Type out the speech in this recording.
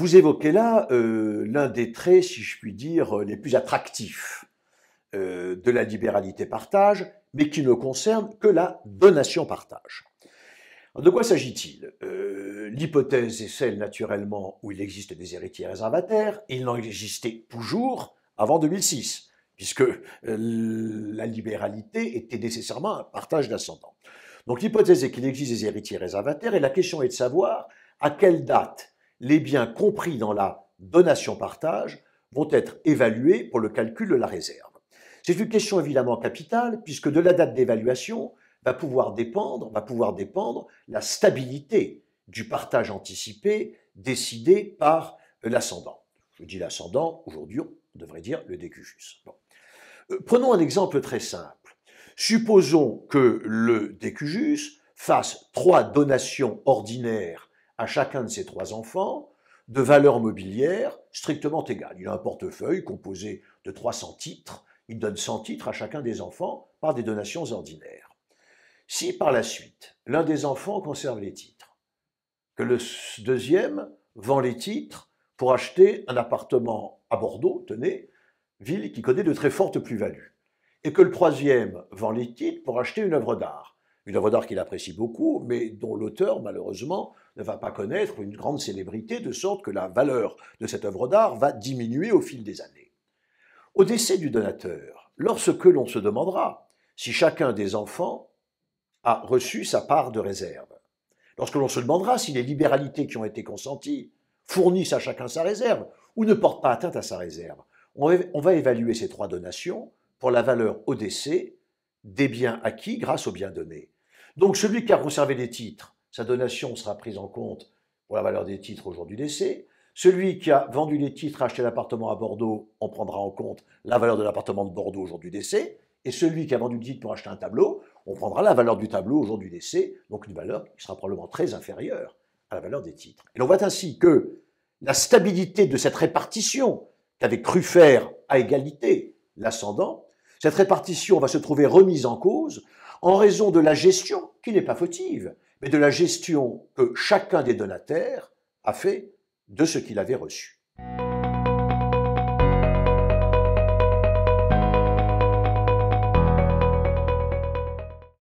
vous évoquez là l'un des traits, si je puis dire, les plus attractifs de la libéralité-partage, mais qui ne concerne que la donation-partage. De quoi s'agit-il? L'hypothèse est celle, naturellement, où il existe des héritiers réservataires. Il n'en existait toujours avant 2006, puisque la libéralité était nécessairement un partage d'ascendants. Donc l'hypothèse est qu'il existe des héritiers réservataires, et la question est de savoir à quelle date les biens compris dans la donation-partage vont être évalués pour le calcul de la réserve. C'est une question évidemment capitale, puisque de la date d'évaluation va pouvoir dépendre la stabilité du partage anticipé décidé par l'ascendant. Je dis l'ascendant, aujourd'hui on devrait dire le décujus. Bon. Prenons un exemple très simple. Supposons que le décujus fasse 3 donations ordinaires à chacun de ses 3 enfants de valeur mobilière strictement égale. Il a un portefeuille composé de 300 titres, il donne 100 titres à chacun des enfants par des donations ordinaires. Si par la suite, l'un des enfants conserve les titres, que le deuxième vend les titres pour acheter un appartement à Bordeaux, tenez, ville qui connaît de très fortes plus-values, et que le troisième vend les titres pour acheter une œuvre d'art qu'il apprécie beaucoup, mais dont l'auteur, malheureusement, ne va pas connaître une grande célébrité, de sorte que la valeur de cette œuvre d'art va diminuer au fil des années. Au décès du donateur, lorsque l'on se demandera si chacun des enfants a reçu sa part de réserve, lorsque l'on se demandera si les libéralités qui ont été consenties fournissent à chacun sa réserve ou ne portent pas atteinte à sa réserve, on va évaluer ces 3 donations pour la valeur au décès des biens acquis grâce aux biens donnés. Donc celui qui a conservé les titres, sa donation sera prise en compte pour la valeur des titres au jour du décès. Celui qui a vendu les titres, acheté l'appartement à Bordeaux, on prendra en compte la valeur de l'appartement de Bordeaux au jour du décès. Et celui qui a vendu le titre pour acheter un tableau, on prendra la valeur du tableau au jour du décès, donc une valeur qui sera probablement très inférieure à la valeur des titres. Et l'on voit ainsi que la stabilité de cette répartition qu'avait cru faire à égalité l'ascendant, cette répartition va se trouver remise en cause en raison de la gestion, qui n'est pas fautive, mais de la gestion que chacun des donataires a fait de ce qu'il avait reçu.